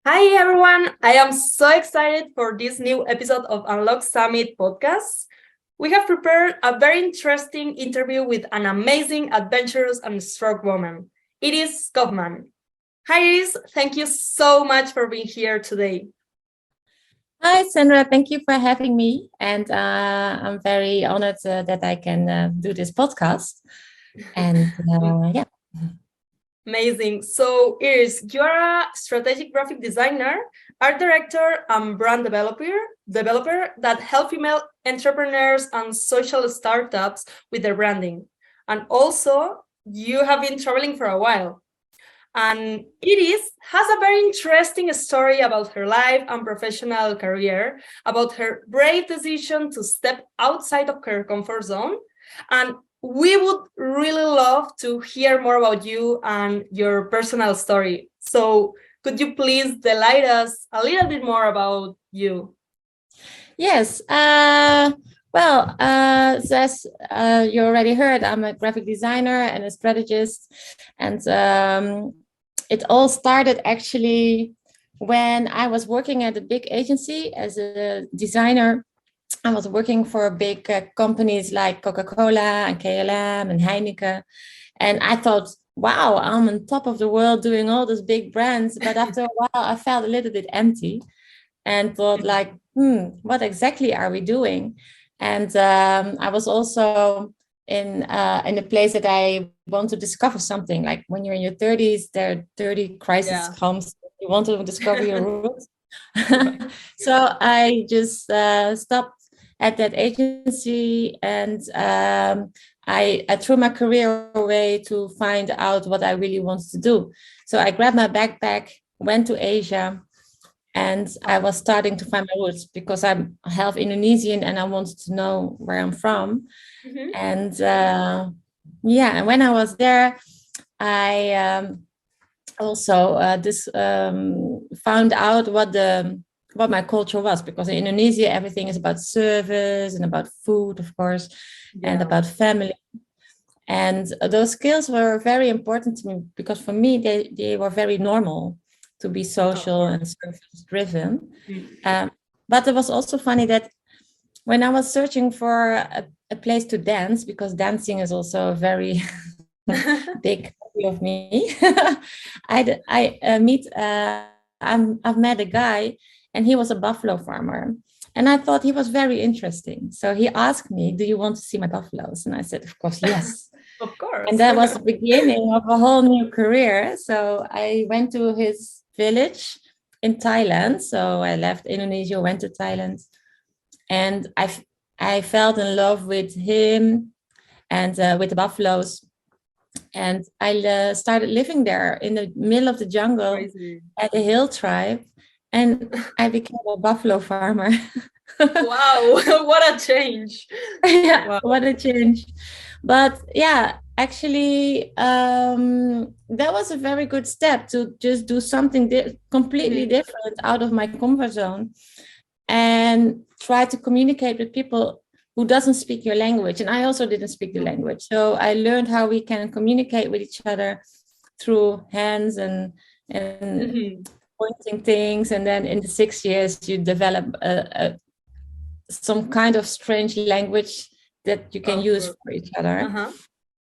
Hi everyone, I am so excited for this new episode of Unlock Summit podcast. We have prepared a very interesting interview with an amazing, adventurous, and strong woman, Iris Kauffman. Hi Iris, thank you so much for being here today. Hi, Sandra. Thank you for having me. And I'm very honored that I can do this podcast. And yeah. Amazing. So, Iris, you're a strategic graphic designer, art director, and brand developer that help female entrepreneurs and social startups with their branding. And also, you have been traveling for a while. And Iris has a very interesting story about her life and professional career, about her brave decision to step outside of her comfort zone. And we would really love to hear more about you and your personal story. So, could you please delight us a little bit more about you? Yes. So as you already heard, I'm a graphic designer and a strategist. And it all started actually when I was working at a big agency as a designer. I was working for big companies like Coca-Cola and KLM and Heineken. And I thought, wow, I'm on top of the world doing all these big brands. But after a while, I felt a little bit empty and thought like, what exactly are we doing? And I was also in a place that I want to discover something. Like when you're in your 30s, there are 30 crisis comes. You want to discover your roots. So I just stopped at that agency and I threw my career away to find out what I really wanted to do. So I grabbed my backpack, went to Asia, and I was starting to find my roots because I'm half Indonesian and I wanted to know where I'm from. Mm-hmm. And and when I was there, I also found out what my culture was, because in Indonesia everything is about service and about food, of course, and about family. And those skills were very important to me because for me they were very normal to be social and service driven. But it was also funny that when I was searching for a place to dance, because dancing is also a very big hobby of me, I've met a guy and he was a buffalo farmer. And I thought he was very interesting. So he asked me, do you want to see my buffaloes? And I said, of course, yes. Of course. And that was the beginning of a whole new career. So I went to his village in Thailand. So I left Indonesia, went to Thailand. And I fell in love with him and with the buffaloes. And I started living there in the middle of the jungle. Crazy. At a hill tribe. And I became a buffalo farmer. Wow, what a change. Yeah, wow. What a change. But yeah, actually, that was a very good step to just do something completely different out of my comfort zone and try to communicate with people who doesn't speak your language. And I also didn't speak the language. So I learned how we can communicate with each other through hands and pointing things. And then in the 6 years, you develop some kind of strange language that you can use for each other.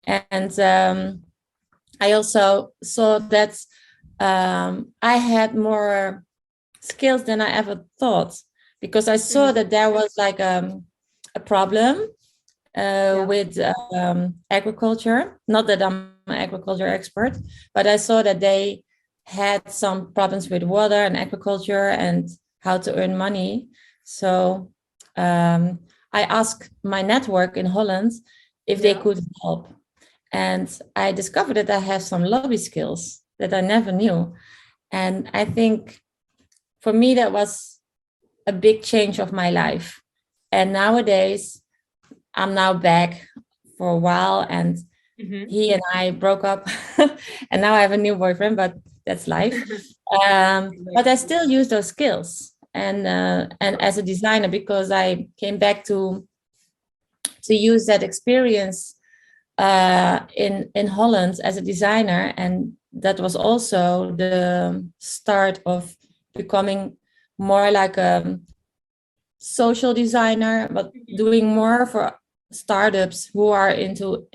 And I also saw that I had more skills than I ever thought, because I saw that there was like a problem with agriculture. Not that I'm an agriculture expert, but I saw that they had some problems with water and agriculture and how to earn money. So I asked my network in Holland if they could help. And I discovered that I have some lobby skills that I never knew. And I think for me, that was a big change of my life. And nowadays, I'm now back for a while, and he and I broke up and now I have a new boyfriend, but that's life. But I still use those skills. And as a designer, because I came back to use that experience in Holland as a designer, and that was also the start of becoming more like a social designer, but doing more for startups who are into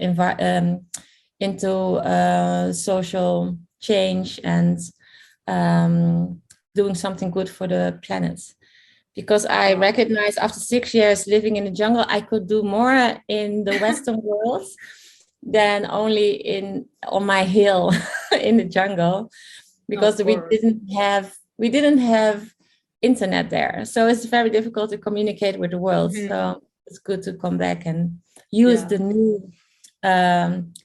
social change and doing something good for the planet. Because I recognize after 6 years living in the jungle, I could do more in the Western world than only on my hill in the jungle, because we didn't have internet there, so it's very difficult to communicate with the world. So it's good to come back and use the new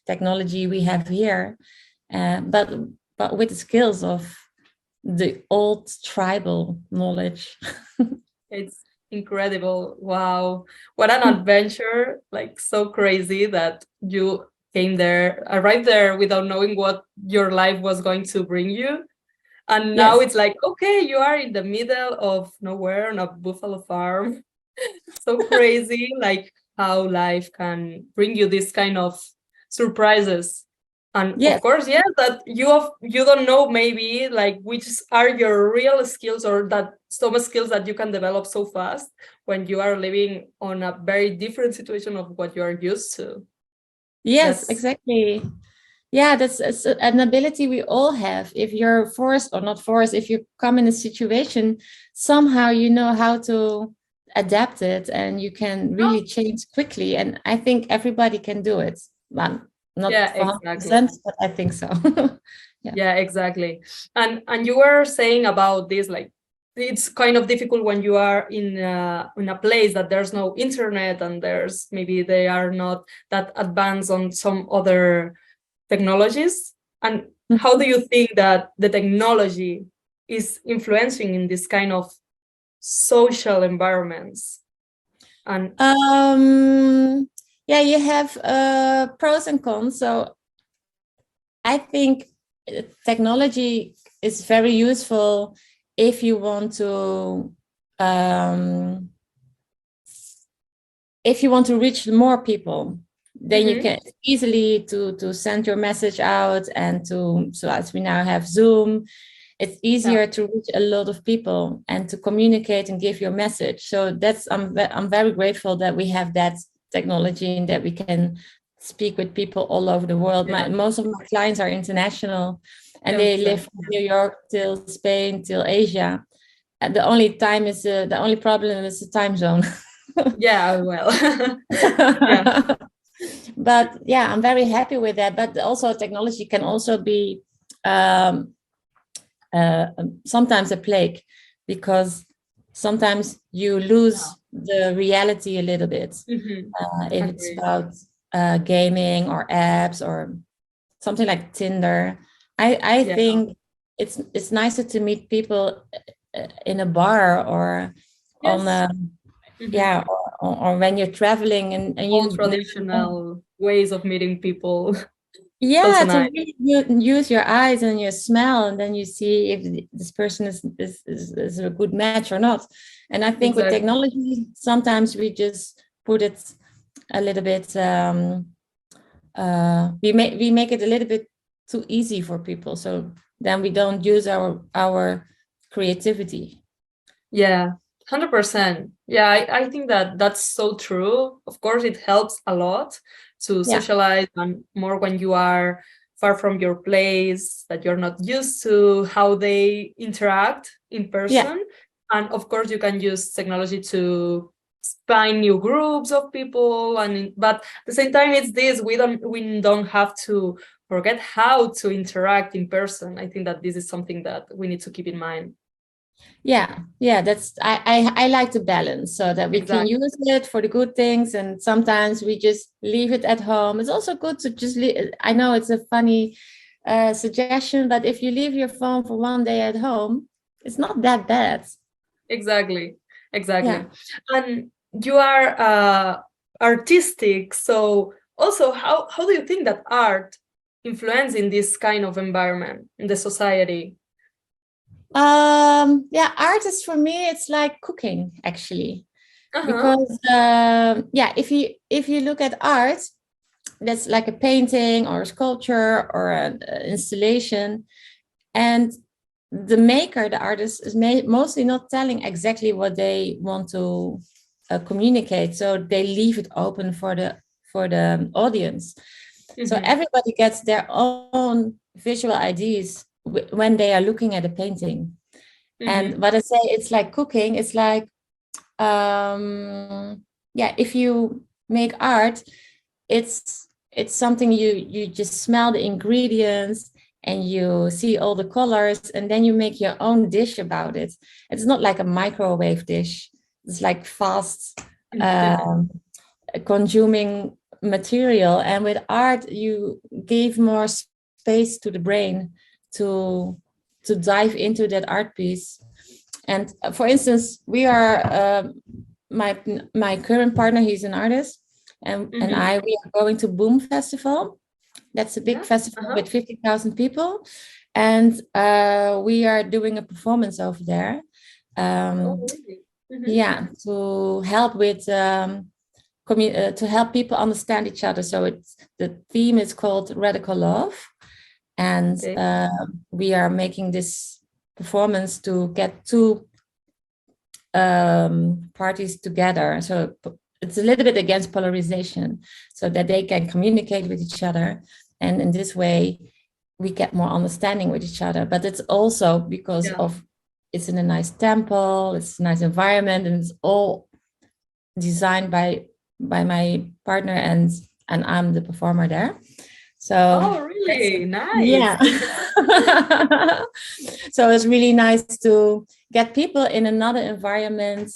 technology we have here, but with the skills of the old tribal knowledge. It's incredible. Wow. What an adventure. Like, so crazy that you arrived there without knowing what your life was going to bring you. And now it's like, okay, you are in the middle of nowhere on a buffalo farm. So crazy, like how life can bring you this kind of surprises. And of course, that you don't know maybe like which are your real skills, or that some skills that you can develop so fast when you are living on a very different situation of what you are used to. Yes, exactly. Yeah, that's an ability we all have. If you're forced or not forced, if you come in a situation, somehow you know how to adapt it and you can really change quickly. And I think everybody can do it. Well, not for 100%, but I think so. Yeah, exactly. And you were saying about this, like it's kind of difficult when you are in a place that there's no internet and maybe they are not that advanced on some other technologies. And how do you think that the technology is influencing in this kind of social environments? And you have pros and cons. So I think technology is very useful if you want to reach more people. Then you can easily to send your message out, and so as we now have Zoom, it's easier to reach a lot of people and to communicate and give your message. So I'm very grateful that we have that technology and that we can speak with people all over the world. Most of my clients are international, and they live from New York till Spain till Asia. And the only problem is the time zone. But I'm very happy with that. But also technology can also be sometimes a plague, because sometimes you lose the reality a little bit. If it's about gaming or apps or something like Tinder. I think it's nicer to meet people in a bar or on or when you're traveling and all traditional ways of meeting people. To really use your eyes and your smell, and then you see if this person is a good match or not. And I think with technology, sometimes we just put it a little bit. We make it a little bit too easy for people, so then we don't use our creativity. 100%. I think that's so true. Of course, it helps a lot to socialize, and more when you are far from your place, that you're not used to how they interact in person. And of course, you can use technology to find new groups of people. But at the same time, it's this, we don't have to forget how to interact in person. I think that this is something that we need to keep in mind. That's I like to balance, so that we can use it for the good things, and sometimes we just leave it at home. It's also good to just I know it's a funny suggestion, but if you leave your phone for one day at home, it's not that bad. Exactly. And you are artistic, so also how do you think that art influencing this kind of environment in the society? Art is, for me, it's like cooking, actually. Because if you look at art, that's like a painting or a sculpture or an installation, and the maker, the artist, is mostly not telling exactly what they want to communicate. So they leave it open for the audience. So everybody gets their own visual ideas when they are looking at a painting. And what I say, it's like cooking. It's like, if you make art, it's something you just smell the ingredients and you see all the colors, and then you make your own dish about it. It's not like a microwave dish. It's like fast consuming material. And with art, you give more space to the brain to dive into that art piece. And for instance, we are my current partner, he's an artist, and we are going to Boom Festival. That's a big festival with 50,000 people, and we are doing a performance over there. To help with to help people understand each other. So the theme is called Radical Love, and we are making this performance to get two parties together. So it's a little bit against polarization, so that they can communicate with each other, and in this way we get more understanding with each other. But it's also because of it's in a nice temple, it's a nice environment, and it's all designed by my partner, and I'm the performer there. So really nice. Yeah. So it's really nice to get people in another environment,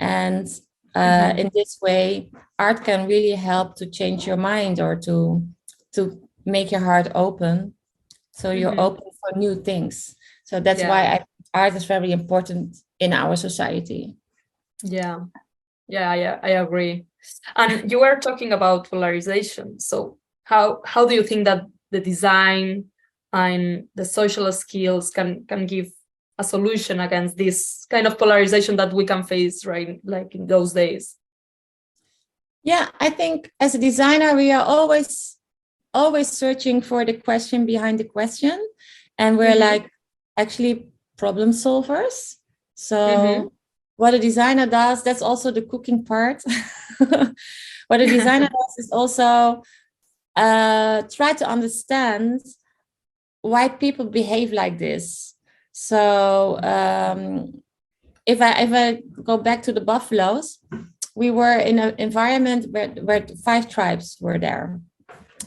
and in this way art can really help to change your mind or to make your heart open, so you're open for new things. So that's why art is very important in our society. I agree. And you were talking about polarization. So how do you think that the design and the social skills can give a solution against this kind of polarization that we can face, right, like in those days? Yeah, I think as a designer, we are always searching for the question behind the question, and we're like actually problem solvers. So what a designer does, that's also the cooking part. What a designer does is also try to understand why people behave like this. So if I go back to the buffaloes, we were in an environment where 5 tribes were there.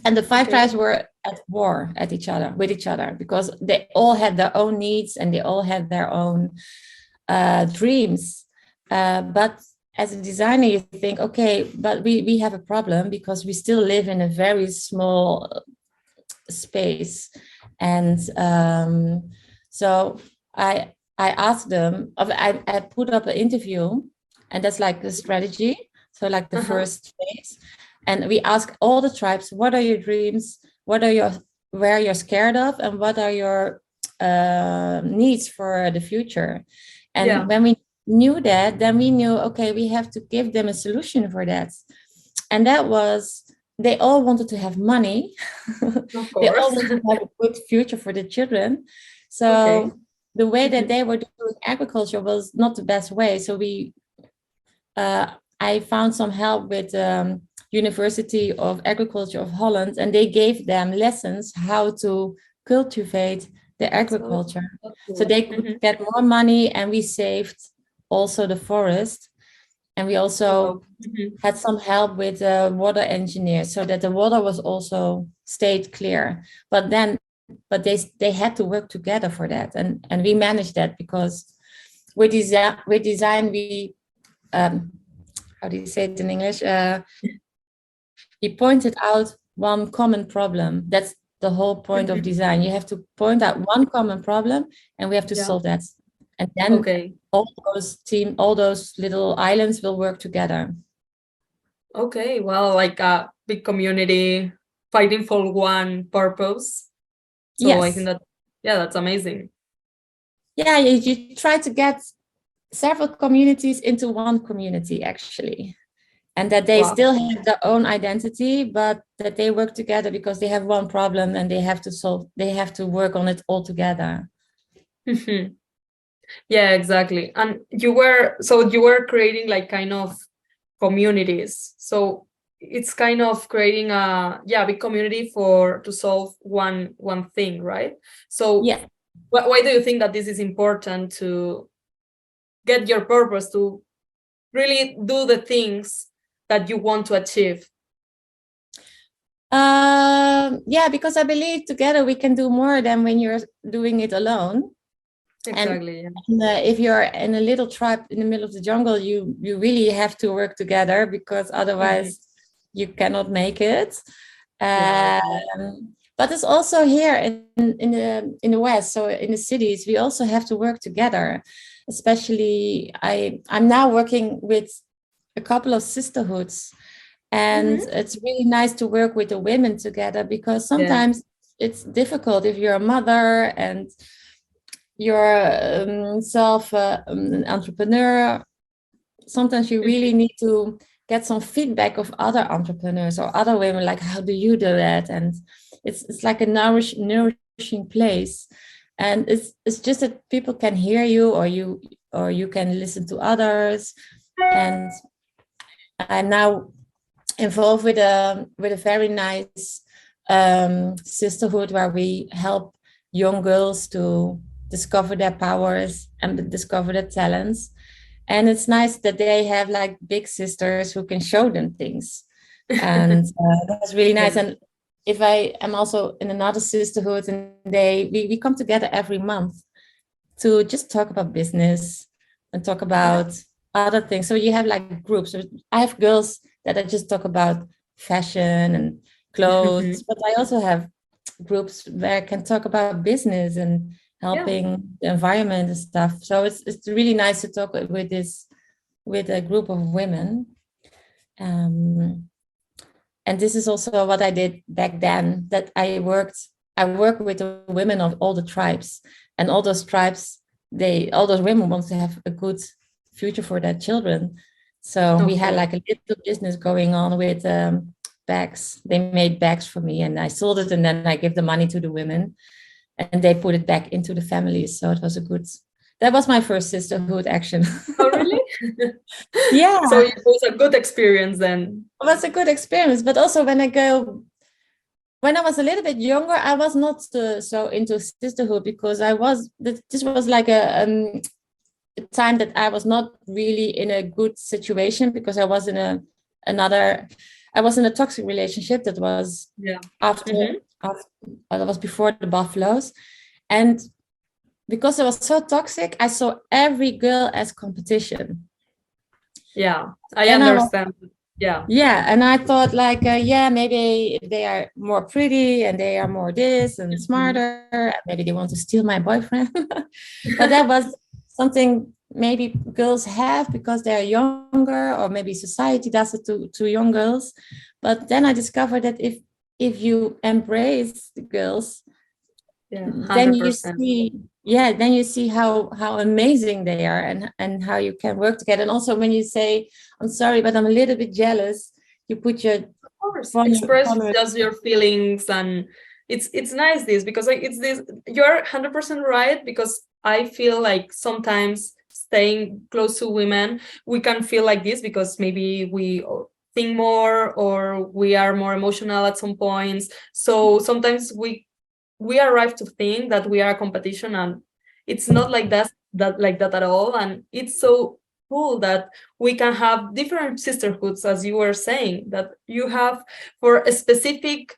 And the 5 tribes were at war with each other, because they all had their own needs and they all had their own dreams. But as a designer, you think, okay, but we have a problem because we still live in a very small space. And so I asked them, I put up an interview, and that's like the strategy. So like the first phase. And we ask all the tribes, what are your dreams? Where you're scared of? And what are your needs for the future? And when we knew that, then we knew, okay, we have to give them a solution for that. And that was, they all wanted to have money. They all wanted to have a good future for the children. So the way that they were doing agriculture was not the best way. So I found some help with University of Agriculture of Holland, and they gave them lessons how to cultivate the agriculture. So they could get more money, and we saved also the forest. And we also had some help with water engineers, so that the water was also stayed clear. But they had to work together for that, and we managed that because with design we how do you say it in English? He pointed out one common problem. That's the whole point of design. You have to point out one common problem, and we have to solve that. And then all those little islands will work together. Okay, well, like a big community fighting for one purpose. So I think that, that's amazing. Yeah, you try to get several communities into one community, actually. And that they still have their own identity, but that they work together because they have one problem and they have to work on it all together. Mhm. Yeah, exactly. And you were creating like kind of communities. So it's kind of creating a big community for to solve one thing, right? So Yeah. why do you think that this is important to get your purpose, to really do the things that you want to achieve? Yeah, because I believe together we can do more than when you're doing it alone. And, Exactly. Yeah. if you're in a little tribe in the middle of the jungle, you really have to work together, because Mhm. otherwise you cannot make it. Yeah, okay. But it's also here in the West, so in the cities, we also have to work together. Especially, I'm now working with a couple of sisterhoods, and Mhm. it's really nice to work with the women together, because Yeah. sometimes it's difficult if you're a mother and you're self an entrepreneur. Sometimes you really Mhm. need to get some feedback of other entrepreneurs or other women, like, how do you do that? And it's like a nourishing place. And it's just that people can hear you, or you can listen to others. And I'm now involved with a very nice sisterhood, where we help young girls to discover their powers and discover their talents. And it's nice that they have like big sisters who can show them things, and that's really nice. Yeah. And if I am also in another sisterhood, and we come together every month to just talk about business and talk Yeah. about other things. So you have like groups. So I have girls that I just talk about fashion and clothes, Mhm. but I also have groups where I can talk about business and Yeah. helping the environment and stuff. So it's really nice to talk with a group of women. Um, and this is also what I did back then. That I work with the women of all the tribes, and all those tribes, all those women want to have a good future for their children. So we had Okay. like a little business going on with bags. They made bags for me, and I sold it, and then I give the money to the women, and they put it back into the families. So it was a good. That was my first sisterhood action. Oh, really? So Yeah, it was a good experience then. it was a good experience. But also when I was a little bit younger, I was not so into sisterhood, because this was like a time that I was not really in a good situation, because I was in a toxic relationship that was Yeah. after, Hmm. after that was before the buffaloes. And because it was so toxic, I saw every girl as competition. Yeah, I Then I was understand. Yeah. Yeah, and I thought like, yeah, maybe they are more pretty and they are more this and Mhm. smarter. Maybe they want to steal my boyfriend. But that was something maybe girls have because they're younger, or maybe society does it to young girls. But then I discovered that if you embrace the girls, Yeah, then you 100%. see, how amazing they are, and how you can work together. And also when you say, I'm sorry, but I'm a little bit jealous, you put your Of course, phone, express just your feelings, and it's nice this because like it's this. You're 100% right, because I feel like sometimes staying close to women, we can feel like this because maybe we think more or we are more emotional at some points. So sometimes we arrive to think that we are a competition, and it's not like that at all. And it's so cool that we can have different sisterhoods, as you were saying, that you have for a specific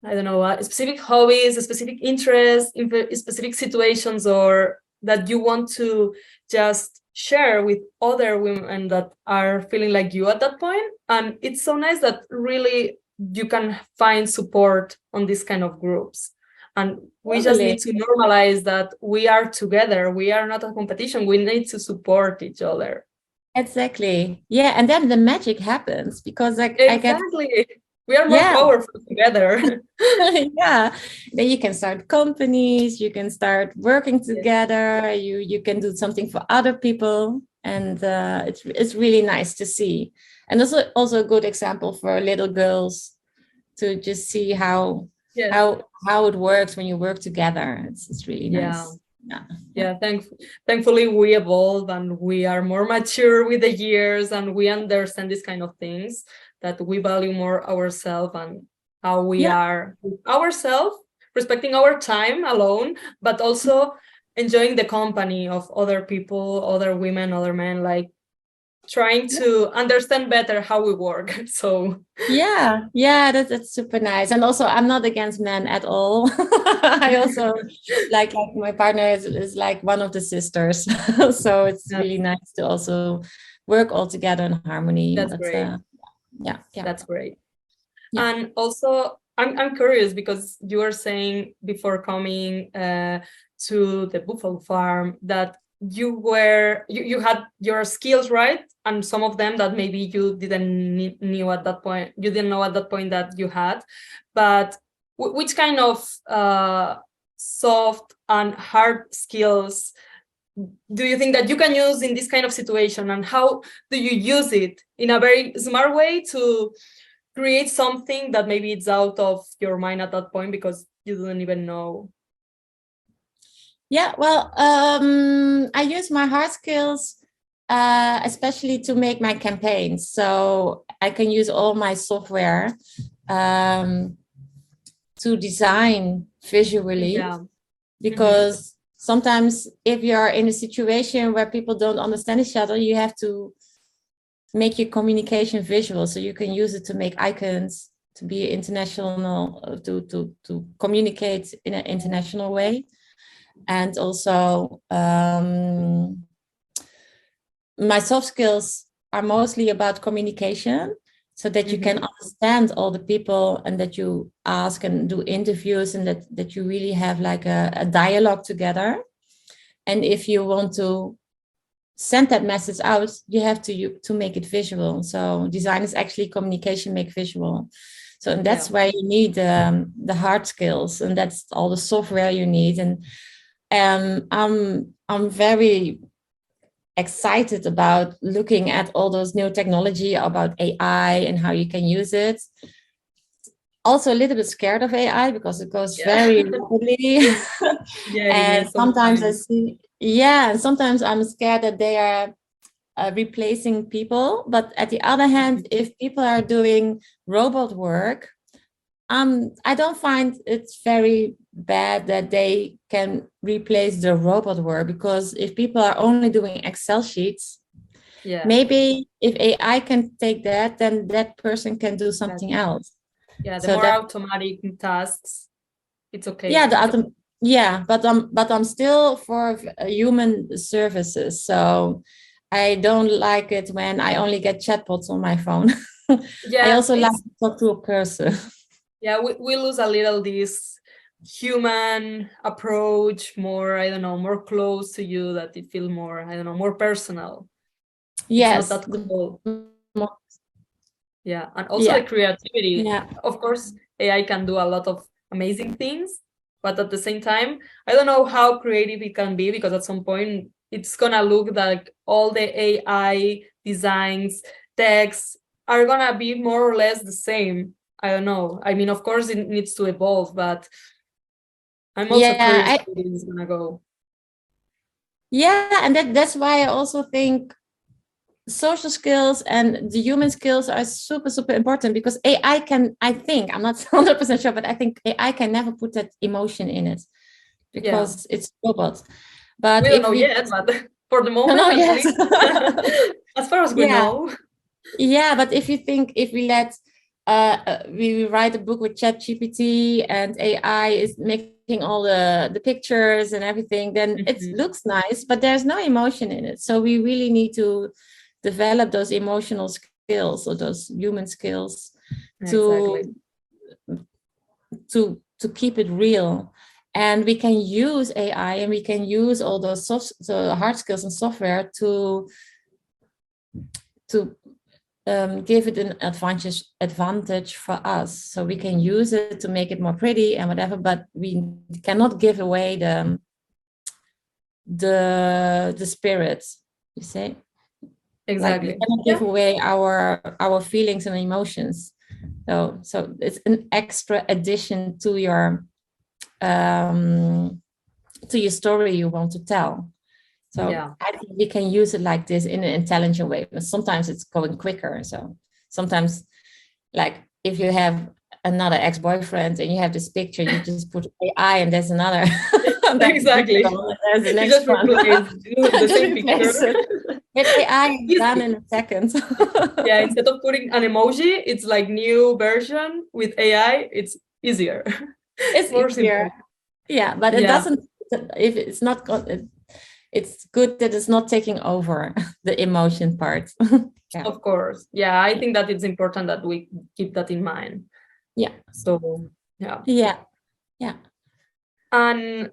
I don't know, specific hobbies, a specific interests, in specific situations, or that you want to just share with other women that are feeling like you at that point. And it's so nice that really you can find support on these kind of groups. And we just totally. need to normalize that we are together. We are not a competition. We need to support each other. Exactly. Yeah, and then the magic happens, because like I get, Exactly. We are more yeah. powerful together. Yeah, then you can start companies, you can start working Yeah. together, you can do something for other people, and it's really nice to see. And also a good example for little girls to just see Yes. how it works when you work together. It's really nice. Yeah, thankfully we evolve and we are more mature with the years, and we understand these kind of things, that we value more ourselves and how we are ourselves, respecting our time alone, but also enjoying the company of other people, other women, other men, like trying to understand better how we work. So that's super nice. And also, I'm not against men at all. I also like my partner is like one of the sisters. So it's really nice to also work all together in harmony. That's great. That's great. And also, I'm curious, because you were saying before coming to the buffalo farm that you had your skills, right? And some of them that maybe you didn't knew at that point, you didn't know at that point that you had. But which kind of soft and hard skills do you think that you can use in this kind of situation, and how do you use it in a very smart way to create something that maybe it's out of your mind at that point because you don't even know? Well, I use my hard skills especially to make my campaigns. So I can use all my software to design visually, because sometimes if you're in a situation where people don't understand each other, you have to make your communication visual, so you can use it to make icons, to be international, to communicate in an international way. And also my soft skills are mostly about communication, so that you can understand all the people, and that you ask and do interviews, and that you really have like a dialogue together. And if you want to send that message out, you have to make it visual. So design is actually communication make visual. So, and that's why you need the hard skills, and that's all the software you need. And I'm very excited about looking at all those new technology about AI and how you can use it. Also a little bit scared of AI because it goes very rapidly. And sometimes I see, and sometimes I'm scared that they are replacing people. But at the other hand, if people are doing robot work, I don't find it's very bad that they can replace the robot work, because if people are only doing Excel sheets, maybe if AI can take that, then that person can do something else. The so more automatic tasks, it's okay. But I'm still for human services. So I don't like it when I only get chatbots on my phone. I also like to talk to a person. We lose a little this human approach, more, I don't know, more close to you, that it feels more, I don't know, more personal. Yes. It's not that cool. And also the creativity. Of course, AI can do a lot of amazing things, but at the same time, I don't know how creative it can be, because at some point it's gonna look like all the AI designs, texts are gonna be more or less the same. I don't know. I mean, of course, it needs to evolve, but I'm also curious how it's gonna go. And that's why I also think social skills and the human skills are super, super important, because AI can, I think, I'm not 100% sure, but I think AI can never put that emotion in it, because it's robots. But we don't know yet, but for the moment, as far as we know. But if you think, if we let we write a book with ChatGPT and AI is making all the pictures and everything, then it looks nice, but there's no emotion in it. So we really need to develop those emotional skills, or those human skills, to keep it real. And we can use AI, and we can use all those hard skills and software to give it an advantage for us, so we can use it to make it more pretty and whatever, but we cannot give away the spirit, you say. Exactly. Like we cannot give away our feelings and emotions. So it's an extra addition to your story you want to tell. So I think we can use it like this in an intelligent way, but sometimes it's going quicker. So sometimes, like if you have another ex-boyfriend and you have this picture, you just put AI and there's another. Exactly. There's the next just one. the same picture. With AI, it's done in a second. Yeah, instead of putting an emoji, it's like new version with AI. It's easier. It's more easier. Simple. Yeah, but it doesn't. If it's not, it's good that it's not taking over the emotion part. Of course. Yeah, I think that it's important that we keep that in mind. Yeah. So yeah. And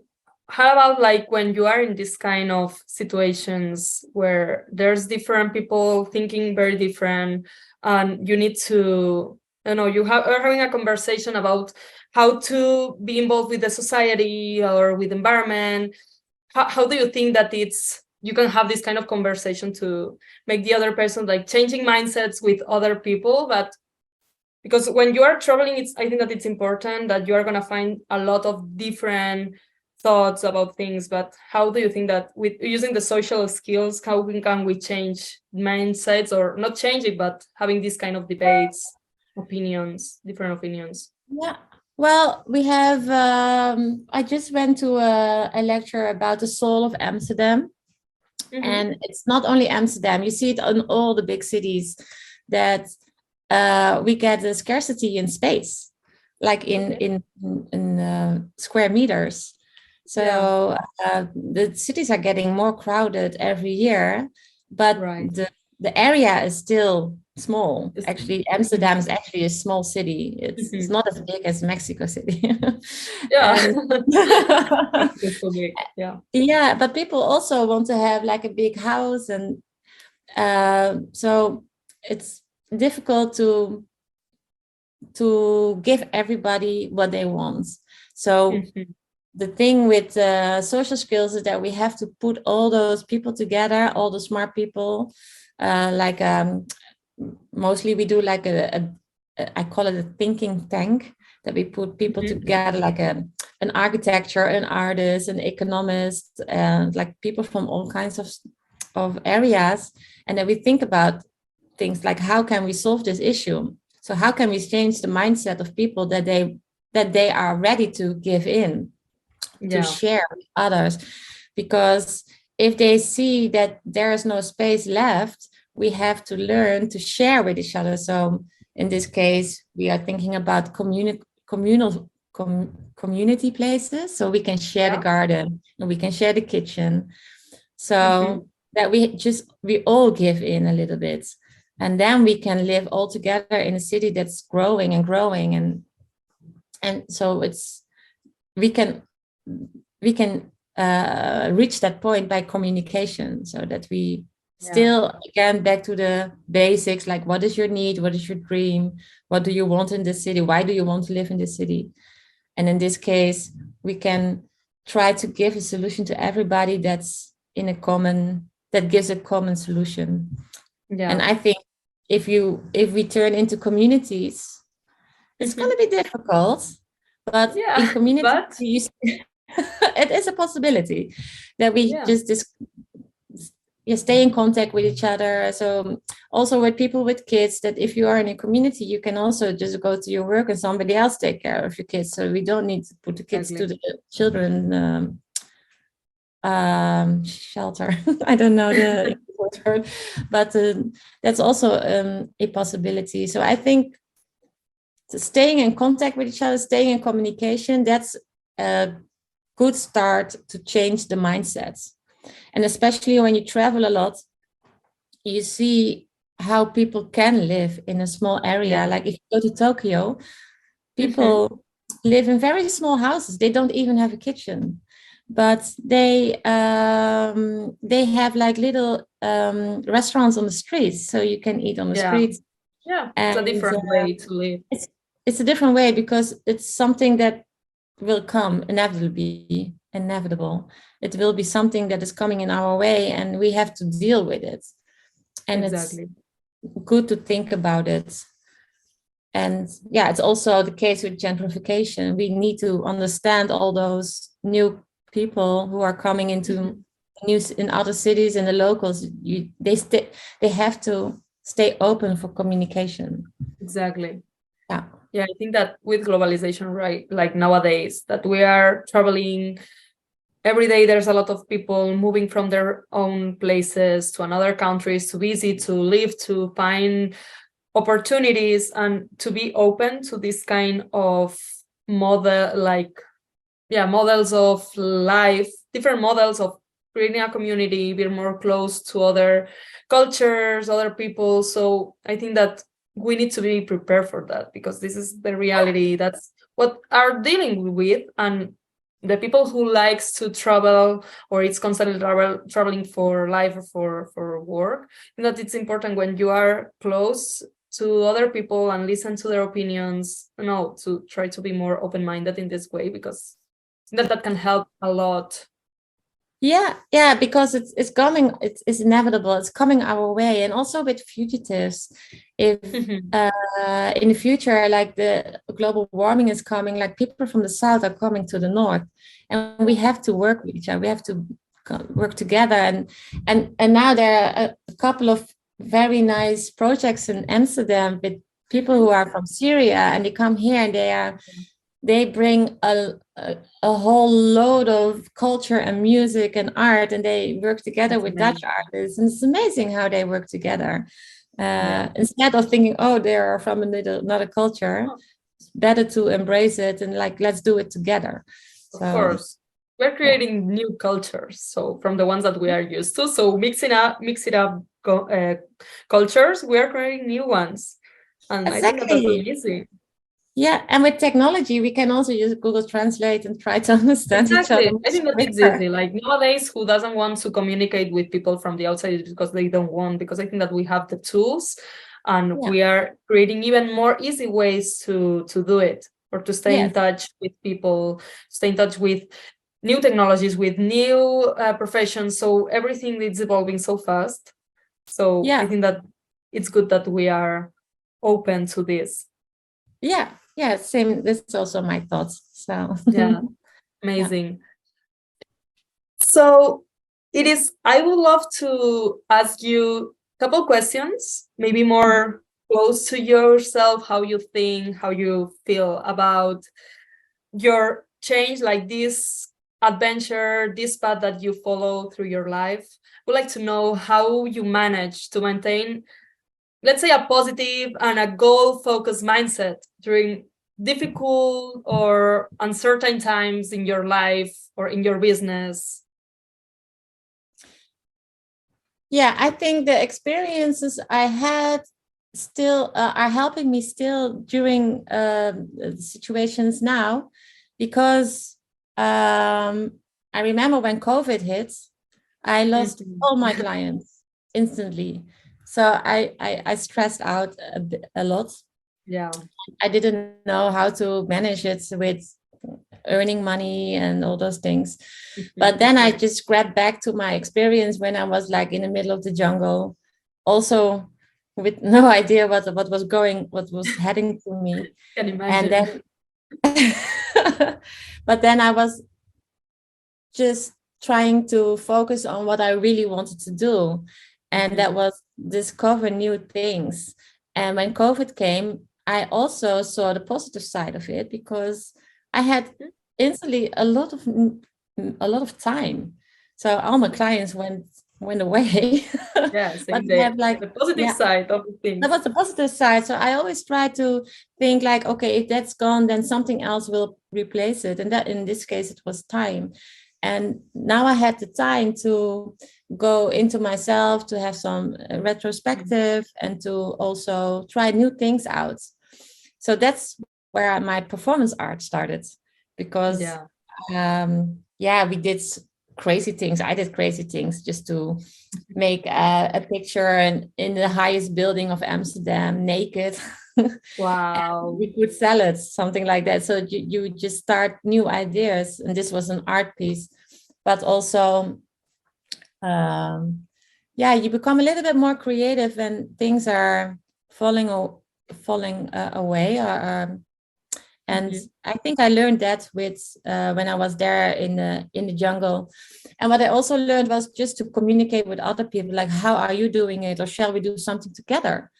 how about like when you are in this kind of situations where there's different people thinking very different, and you need to, you are having a conversation about how to be involved with the society or with the environment. How do you think that you can have this kind of conversation to make the other person like changing mindsets with other people? But because when you are traveling, I think that it's important that you are going to find a lot of different thoughts about things. But how do you think that with using the social skills, how can we change mindsets, or not change it, but having these kind of debates, different opinions? Yeah. Well, we have, I just went to a lecture about the soul of Amsterdam. Mm-hmm. And it's not only Amsterdam, you see it in all the big cities that we get a scarcity in space, like in square meters. So the cities are getting more crowded every year, but the area is still small. Actually, Amsterdam is actually a small city. It's not as big as Mexico City. Yeah, but people also want to have like a big house, and so it's difficult to give everybody what they want. So the thing with social skills is that we have to put all those people together, all the smart people. Mostly we do like I call it a thinking tank, that we put people together, like an architecture, an artist, an economist, and like people from all kinds of areas. And then we think about things like, how can we solve this issue? So how can we change the mindset of people that they are ready to give in, to share with others? Because if they see that there is no space left, we have to learn to share with each other. So in this case, we are thinking about community places, so we can share the garden and we can share the kitchen, so that we all give in a little bit, and then we can live all together in a city that's growing and growing, and so we can reach that point by communication, so that we still, again, back to the basics, like what is your need, what is your dream, what do you want in the city, why do you want to live in the city? And in this case, we can try to give a solution to everybody that gives a common solution. And I think if we turn into communities, it's going to be difficult, but in communities, it is a possibility that we stay in contact with each other. So also with people with kids, that if you are in a community, you can also just go to your work and somebody else take care of your kids. So we don't need to put the kids to the children shelter. I don't know the word, but that's also a possibility. So I think staying in contact with each other, staying in communication, that's a good start to change the mindsets. And especially when you travel a lot, you see how people can live in a small area. Like if you go to Tokyo, people live in very small houses. They don't even have a kitchen, but they have like little restaurants on the streets, so you can eat on the streets. It's a different way to live. It's a different way, because it's something that will come inevitable. It will be something that is coming in our way, and we have to deal with it. And it's good to think about it. And yeah, it's also the case with gentrification. We need to understand all those new people who are coming into news in other cities, and the locals. They have to stay open for communication. Exactly. Yeah. Yeah, I think that with globalization, right, like nowadays, that we are traveling every day, there's a lot of people moving from their own places to another countries to visit, to live, to find opportunities, and to be open to this kind of model, like, yeah, models of life, different models of creating a community, be more close to other cultures, other people. So I think that we need to be prepared for that, because this is the reality. That's what are dealing with. And the people who likes to travel, or it's constantly traveling for life or for work, that it's important when you are close to other people and listen to their opinions, to try to be more open-minded in this way, because that can help a lot. Yeah, because it's coming, it's inevitable, it's coming our way. And also with fugitives, if in the future, like the global warming is coming, like people from the south are coming to the north, and we have to work with each other, we have to work together. And now there are a couple of very nice projects in Amsterdam with people who are from Syria, and they come here, and they bring a whole load of culture and music and art, and they work together with Dutch artists, and it's amazing how they work together. Instead of thinking, oh, they are from another culture, it's better to embrace it and like, let's do it together. Of course, we're creating new cultures, so from the ones that we are used to. So mixing up cultures, we are creating new ones, and I think that's amazing. Yeah, and with technology, we can also use Google Translate and try to understand each other. I think that it's easy. Like nowadays, who doesn't want to communicate with people from the outside because they don't want? Because I think that we have the tools, and we are creating even more easy ways to do it, or to stay in touch with people, stay in touch with new technologies, with new professions. So everything is evolving so fast. So I think that it's good that we are open to this. Yeah, same. This is also my thoughts. So amazing. So I would love to ask you a couple questions, maybe more close to yourself, how you think, how you feel about your change, like this adventure, this path that you follow through your life. I would like to know how you manage to maintain, let's say, a positive and a goal-focused mindset during difficult or uncertain times in your life or in your business. Yeah, I think the experiences I had still are helping me still during the situations now, because I remember when COVID hit, I lost all my clients instantly. So I stressed out a lot. Yeah, I didn't know how to manage it with earning money and all those things. But then I just grabbed back to my experience when I was like in the middle of the jungle, also with no idea what was heading to me. Can imagine. And then but then I was just trying to focus on what I really wanted to do, and that was discover new things. And when COVID came, I also saw the positive side of it, because I had instantly a lot of time. So all my clients went away. But they have like the positive side of the thing. That was the positive side. So I always try to think like, okay, if that's gone, then something else will replace it. And that in this case, it was time. And now I had the time to go into myself, to have some retrospective, and to also try new things out. So that's where my performance art started, because we did crazy things. I did crazy things just to make a picture in the highest building of Amsterdam, naked. Wow. We could sell it, something like that. So you just start new ideas. And this was an art piece, but also, you become a little bit more creative, and things are falling falling away. And I think I learned that with when I was there in the jungle. And what I also learned was just to communicate with other people, like, how are you doing it? Or shall we do something together?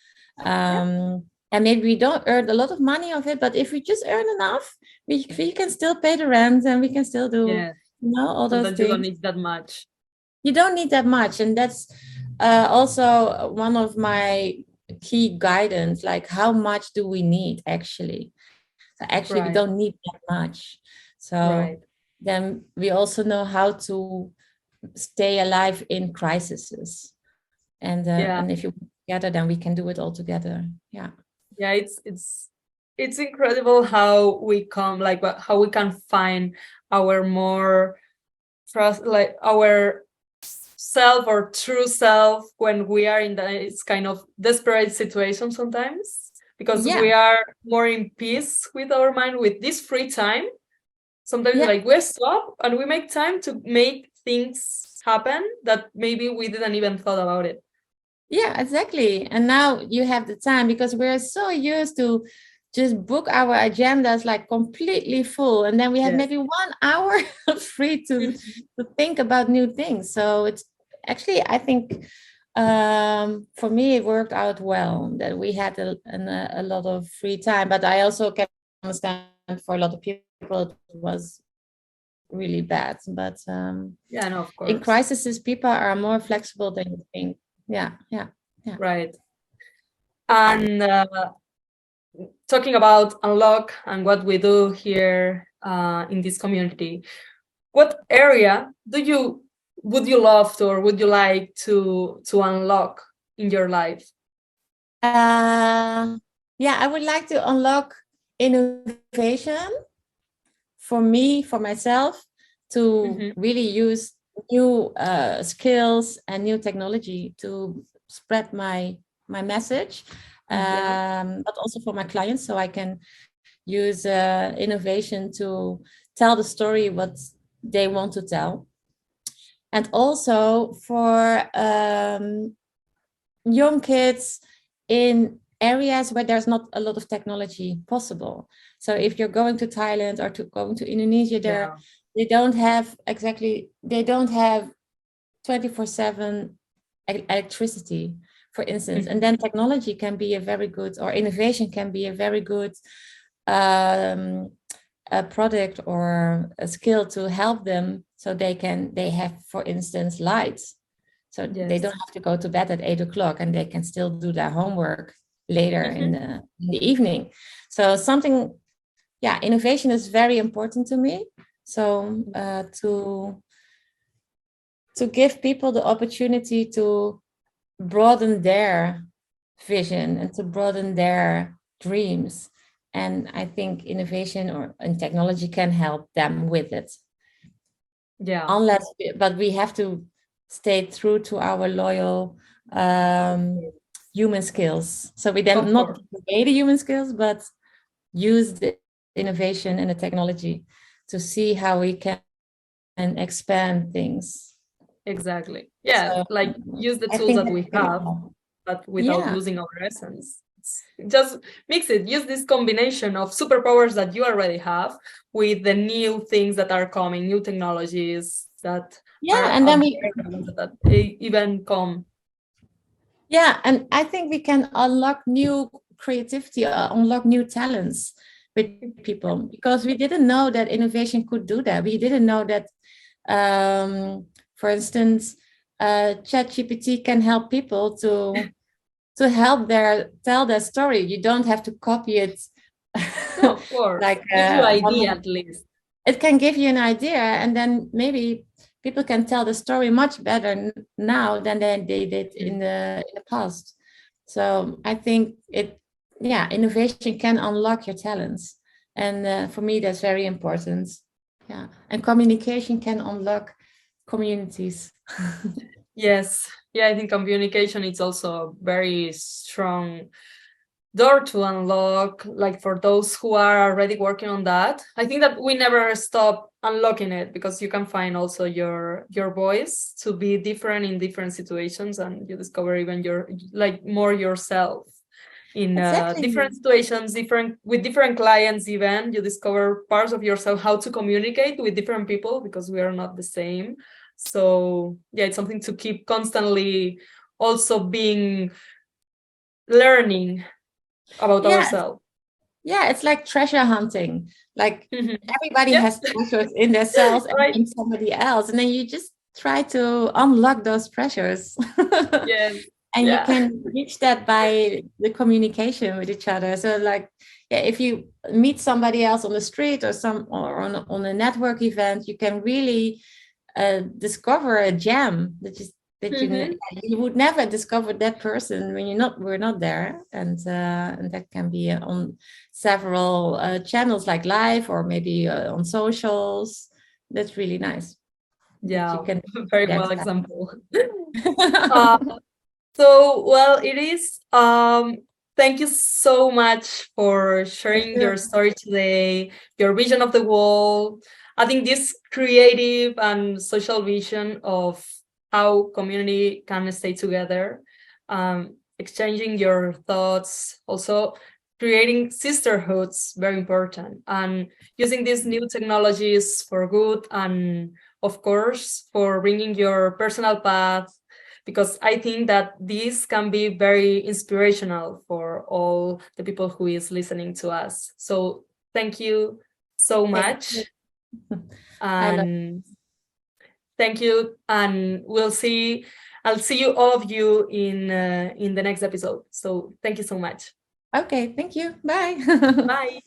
And maybe we don't earn a lot of money of it, but if we just earn enough, we can still pay the rent and we can still do, all those things. You don't need that much. You don't need that much. And that's also one of my key guidance, like, how much do we need actually? So actually, we don't need that much. So then we also know how to stay alive in crises. And if you work together, then we can do it all together. Yeah. Yeah, it's incredible how we how we can find our more trust, like our self or true self when we are in it's kind of desperate situation sometimes, because we are more in peace with our mind with this free time. Sometimes like we stop and we make time to make things happen that maybe we didn't even thought about it. Yeah, exactly. And now you have the time, because we're so used to just book our agendas like completely full. And then we have maybe 1 hour free to think about new things. So it's actually, I think, for me, it worked out well that we had a lot of free time. But I also can understand for a lot of people it was really bad. But no, of course. In crises, people are more flexible than you think. Yeah. Right. And talking about Unlock and what we do here in this community, what area would you love to, or would you like to unlock in your life? I would like to unlock innovation for me, for myself, to really use new skills and new technology to spread my message, but also for my clients, so I can use innovation to tell the story what they want to tell. And also for young kids in areas where there's not a lot of technology possible. So if you're going to Thailand or going to Indonesia, they don't have 24/7 electricity, for instance. And then technology can be a very good, or innovation can be a very good a product or a skill to help them, so they have, for instance, lights. So they don't have to go to bed at 8 o'clock, and they can still do their homework later in the evening. So innovation is very important to me. So to give people the opportunity to broaden their vision and to broaden their dreams. And I think innovation and technology can help them with it. Yeah. But we have to stay true to our loyal human skills. So we then not create the human skills, but use the innovation and the technology to see how we can expand things. Exactly. Yeah, so, like use the tools that we have, but without losing our essence. Just mix it. Use this combination of superpowers that you already have with the new things that are coming, new technologies that and then that even come. Yeah, and I think we can unlock new creativity, unlock new talents with people, because we didn't know that innovation could do that. We didn't know that, for instance, ChatGPT can help people to help tell their story. You don't have to copy it. No, of course. Like give you an idea at least. It can give you an idea, and then maybe people can tell the story much better now than they did in the past. So I think innovation can unlock your talents, and for me that's very important. Yeah, and communication can unlock communities. Yes, I think communication is also a very strong door to unlock, like for those who are already working on that. I think that we never stop unlocking it, because you can find also your voice to be different in different situations, and you discover even your more yourself. in Exactly. different situations, with different clients. Even you discover parts of yourself, how to communicate with different people, because we are not the same. So yeah, it's something to keep constantly also being learning about Yeah, ourselves. yeah, it's like treasure hunting. Like everybody Yeah, has treasures in themselves and right. in somebody else, and then you just try to unlock those treasures. Yes. And you Yeah. can reach that by the communication with each other. So like, yeah, if you meet somebody else on the street or on a network event, you can really discover a gem that you would never discover that person when we're not there, and that can be on several channels like live or maybe on socials. That's really nice that you Yeah. can Very get well that. example. uh, So, well, it is. Thank you so much for sharing your story today, your vision of the world. I think this creative and social vision of how community can stay together, exchanging your thoughts, also creating sisterhoods, very important, and using these new technologies for good, and of course, for bringing your personal path, because I think that this can be very inspirational for all the people who is listening to us. So thank you so Thank you. much. I love. And thank you. And I'll see you, all of you, in the next episode. So thank you so much. Okay, thank you. Bye. Bye.